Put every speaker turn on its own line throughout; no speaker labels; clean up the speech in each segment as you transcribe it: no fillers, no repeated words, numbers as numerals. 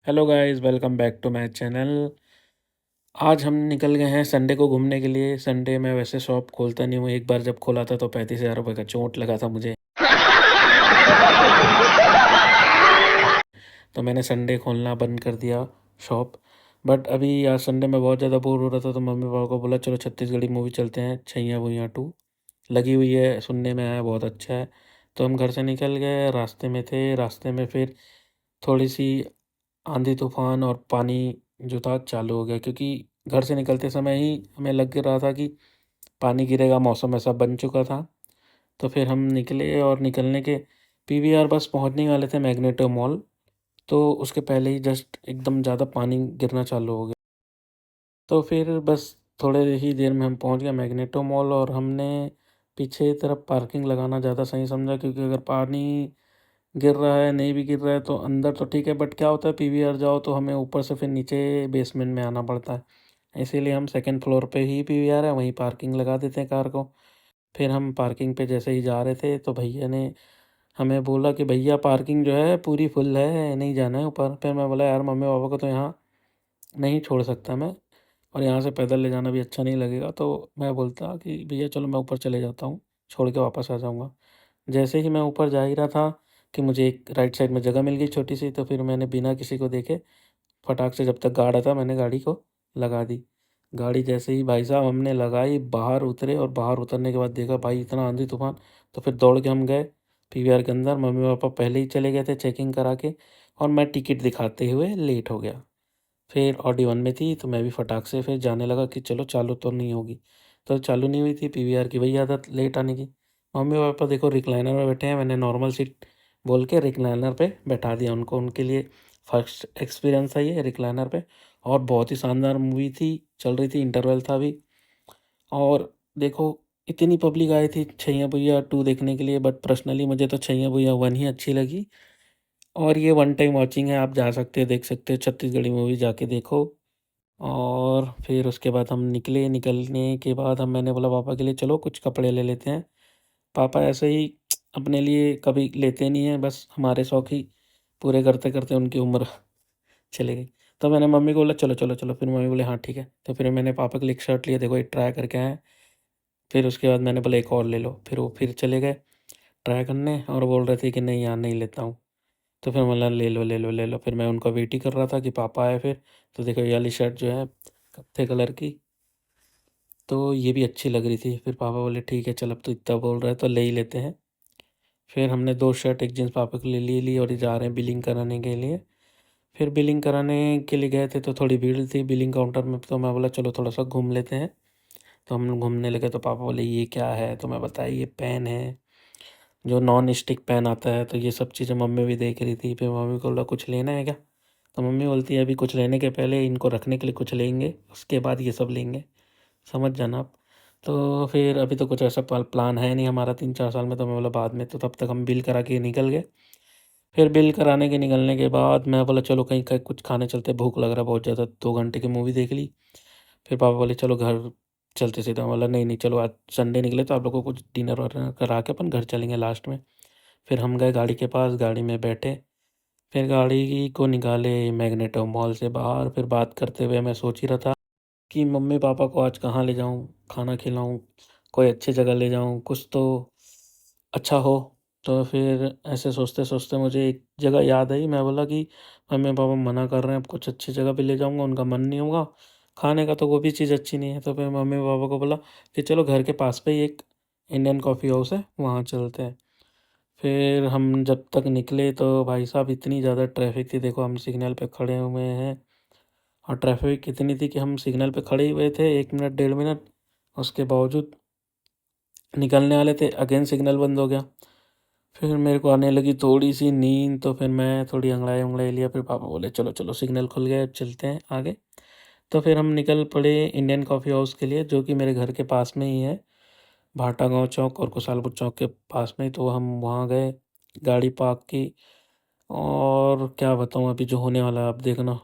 Hello guys, welcome back to my channel. आज हम निकल गए हैं संडे को घूमने के लिए। संडे में वैसे शॉप खोलता नहीं हूँ। एक बार जब खोला था तो 35,000 रुपये का चोट लगा था मुझे। तो मैंने संडे खोलना बंद कर दिया शॉप। बट अभी आज संडे में बहुत ज़्यादा बोर हो रहा था तो मम्मी पापा को बोला चलो छत्तीसगढ़ी मूवी चलते हैं, छैया भुइयां 2 लगी हुई है, सुनने में आया बहुत अच्छा है। तो हम घर से निकल गए, रास्ते में थे। रास्ते में फिर थोड़ी सी आंधी तूफान और पानी जो था चालू हो गया, क्योंकि घर से निकलते समय ही हमें लग रहा था कि पानी गिरेगा, मौसम ऐसा बन चुका था। तो फिर हम निकले और निकलने के पीवीआर बस पहुंचने वाले थे मैग्नेटो मॉल। तो उसके पहले ही जस्ट एकदम ज़्यादा पानी गिरना चालू हो गया। तो फिर बस थोड़े ही देर में हम पहुंच गए मैग्नेटो मॉल, और हमने पीछे तरफ पार्किंग लगाना ज़्यादा सही समझा, क्योंकि अगर पानी गिर रहा है नहीं भी गिर रहा है तो अंदर तो ठीक है, बट क्या होता है पीवीआर जाओ तो हमें ऊपर से फिर नीचे बेसमेंट में आना पड़ता है। इसीलिए हम सेकंड फ्लोर पे ही पीवीआर है वहीं पार्किंग लगा देते हैं कार को। फिर हम पार्किंग पे जैसे ही जा रहे थे तो भैया ने हमें बोला कि भैया पार्किंग जो है पूरी फुल है, नहीं जाना है ऊपर। फिर मैं बोला यार मम्मी पापा को तो यहाँ नहीं छोड़ सकता मैं, और यहाँ से पैदल ले जाना भी अच्छा नहीं लगेगा। तो मैं बोलता कि भैया चलो मैं ऊपर चले जाता हूँ, छोड़ के वापस आ जाऊँगा। जैसे ही मैं ऊपर जा ही रहा था कि मुझे एक राइट साइड में जगह मिल गई छोटी सी, तो फिर मैंने बिना किसी को देखे फटाक से, जब तक गार्ड आता मैंने गाड़ी को लगा दी। गाड़ी जैसे ही भाई साहब हमने लगाई, बाहर उतरे, और बाहर उतरने के बाद देखा भाई इतना आंधी तूफान। तो फिर दौड़ के हम गए पीवीआर के अंदर। मम्मी पापा पहले ही चले गए थे चेकिंग करा के, और मैं टिकट दिखाते हुए लेट हो गया। फिर ऑडी 1 में थी तो मैं भी फटाक से फिर जाने लगा कि चलो चालू तो नहीं होगी। तो चालू नहीं हुई थी, पीवीआर की वही आदत लेट आने की। मम्मी पापा देखो रिक्लाइनर में बैठे हैं, मैंने नॉर्मल सीट बोल के रिक्लाइनर पे बैठा दिया उनको। उनके लिए फर्स्ट एक्सपीरियंस था ये रिक्लाइनर पे। और बहुत ही शानदार मूवी थी, चल रही थी, इंटरवल था अभी। और देखो इतनी पब्लिक आई थी छैया भुइयां 2 देखने के लिए, बट पर्सनली मुझे तो छैया भुइयां 1 ही अच्छी लगी। और ये वन टाइम वॉचिंग है, आप जा सकते हो, देख सकते हो, छत्तीसगढ़ी मूवी जाके देखो। और फिर उसके बाद हम निकले। निकलने के बाद मैंने बोला पापा के लिए चलो कुछ कपड़े ले लेते हैं। पापा ऐसे ही अपने लिए कभी लेते नहीं हैं, बस हमारे शौक ही पूरे करते करते उनकी उम्र चली गई। तो मैंने मम्मी को बोला चलो चलो चलो, फिर मम्मी बोले हाँ ठीक है। तो फिर मैंने पापा के लिए एक शर्ट लिया, देखो ये ट्राई करके आए। फिर उसके बाद मैंने बोला एक और ले लो, फिर वो फिर चले गए ट्राई करने, और बोल रहे थे कि नहीं यार नहीं लेता हूँ। तो फिर बोला ले लो ले लो ले लो। फिर मैं उनका वेट ही कर रहा था कि पापा आए फिर। तो देखो ये वाली शर्ट जो है कत्थे कलर की, तो ये भी अच्छी लग रही थी। फिर पापा बोले ठीक है चल, अब तो इतना बोल रहा है तो ले ही लेते हैं। फिर हमने 2 शर्ट एक जीन्स पापा के लिए ले ली, और ये जा रहे हैं बिलिंग कराने के लिए। फिर बिलिंग कराने के लिए गए थे तो थोड़ी भीड़ थी बिलिंग काउंटर में, तो मैं बोला चलो थोड़ा सा घूम लेते हैं। तो हम घूमने लगे तो पापा बोले ये क्या है, तो मैं बताया ये पेन है, जो नॉन स्टिक पेन आता है। तो ये सब चीज़ें मम्मी भी देख रही थी। फिर मम्मी को बोला कुछ लेना है क्या, तो मम्मी बोलती है अभी कुछ लेने के पहले इनको रखने के लिए कुछ लेंगे, उसके बाद ये सब लेंगे, समझ जाना आप। तो फिर अभी तो कुछ ऐसा प्लान है नहीं हमारा 3-4 साल में, तो मैं बोला बाद में। तो तब तक हम बिल करा के निकल गए। फिर बिल कराने के निकलने के बाद मैं बोला चलो कहीं कहीं कुछ खाने चलते, भूख लग रहा है बहुत ज़्यादा, 2 घंटे की मूवी देख ली। फिर पापा बोले चलो घर चलते सीधा। मैं बोला नहीं नहीं चलो, आज संडे निकले तो आप लोगों को कुछ डिनर वगैरह करा के अपन घर चलेंगे लास्ट में। फिर हम गए गाड़ी के पास, गाड़ी में बैठे। फिर गाड़ी को निकाले मैग्नेटो मॉल से बाहर। फिर बात करते हुए मैं सोच ही रहा था कि मम्मी पापा को आज कहाँ ले जाऊँ, खाना खिलाऊँ, कोई अच्छी जगह ले जाऊँ, कुछ तो अच्छा हो। तो फिर ऐसे सोचते सोचते मुझे एक जगह याद आई। मैं बोला कि मम्मी पापा मना कर रहे हैं, अब कुछ अच्छी जगह पे ले जाऊँगा उनका मन नहीं होगा, खाने का तो वो भी चीज़ अच्छी नहीं है। तो फिर मम्मी पापा को बोला कि चलो घर के पास पे ही एक इंडियन कॉफ़ी हाउस है, वहाँ चलते हैं। फिर हम जब तक निकले तो भाई साहब इतनी ज़्यादा ट्रैफिक थी, देखो हम सिग्नल पे खड़े हुए हैं, और ट्रैफिक इतनी थी कि हम सिग्नल पे खड़े ही हुए थे 1 मिनट 1.5 मिनट, उसके बावजूद निकलने वाले थे, अगेन सिग्नल बंद हो गया। फिर मेरे को आने लगी थोड़ी सी नींद, तो फिर मैं थोड़ी अंगड़ाई उंगड़ाई लिया। फिर पापा बोले चलो चलो सिग्नल खुल गया, अब चलते हैं आगे। तो फिर हम निकल पड़े इंडियन कॉफ़ी हाउस के लिए, जो कि मेरे घर के पास में ही है, भाटा गाँव चौक और कुशालपुर चौक के पास में ही। तो हम वहाँ गए, गाड़ी पार्क की, और क्या बताऊँ अभी जो होने वाला है आप देखना।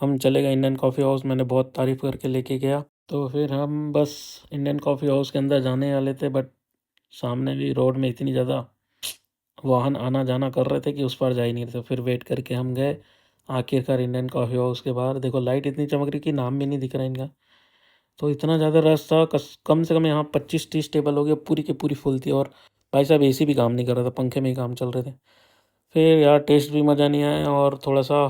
हम चले गए इंडियन कॉफ़ी हाउस, मैंने बहुत तारीफ़ करके लेके गया। तो फिर हम बस इंडियन कॉफ़ी हाउस के अंदर जाने वाले थे, बट सामने भी रोड में इतनी ज़्यादा वाहन आना जाना कर रहे थे कि उस पार जा ही नहीं रहे थे। फिर वेट करके हम गए, आखिरकार इंडियन कॉफ़ी हाउस के बाहर देखो लाइट इतनी चमक रही कि नाम भी नहीं दिख रहा इनका। तो इतना ज़्यादा रश था, कम से कम यहाँ 25-30 टेबल हो गए, पूरी की पूरी फुल थी। और भाई साहब एसी भी काम नहीं कर रहा था, पंखे में ही काम चल रहे थे। फिर यार टेस्ट भी मज़ा नहीं आया और थोड़ा-सा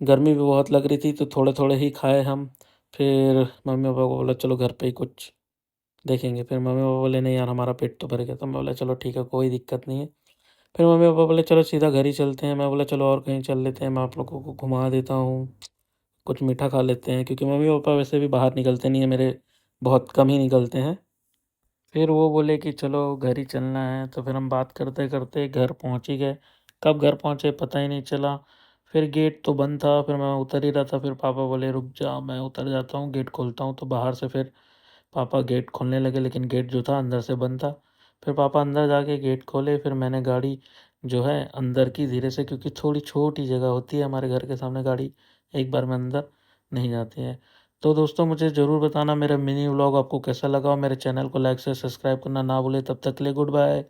गर्मी भी बहुत लग रही थी, तो थोड़े-थोड़े ही खाए हम। फिर मम्मी-पापा को बोला चलो घर पे ही कुछ देखेंगे। फिर मम्मी-पापा बोले नहीं यार हमारा पेट तो भर गया। तो मैं बोला चलो ठीक है, कोई दिक्कत नहीं है। फिर मम्मी-पापा बोले चलो सीधा घर ही चलते हैं। मैं बोला चलो और कहीं चल लेते हैं, मैं आप लोगों को घुमा देता हूँ, कुछ मीठा खा लेते हैं, क्योंकि मम्मी-पापा वैसे भी बाहर निकलते नहीं हैं मेरे, बहुत कम ही निकलते हैं। फिर वो बोले कि चलो घर ही चलना है, तो फिर हम बात करते-करते घर पहुँच ही गए। कब घर पहुँचे पता ही नहीं चला। फिर गेट तो बंद था, फिर मैं उतर ही रहा था, फिर पापा बोले रुक जा मैं उतर जाता हूँ, गेट खोलता हूँ। तो बाहर से फिर पापा गेट खोलने लगे, लेकिन गेट जो था अंदर से बंद था। फिर पापा अंदर जाके गेट खोले, फिर मैंने गाड़ी जो है अंदर की धीरे से, क्योंकि थोड़ी छोटी जगह होती है हमारे घर के सामने, गाड़ी एक बार में अंदर नहीं जाती है। तो दोस्तों मुझे ज़रूर बताना मेरा मिनी व्लॉग आपको कैसा लगा, और मेरे चैनल को लाइक से सब्सक्राइब करना ना भूलें। तब तक के लिए गुड बाय।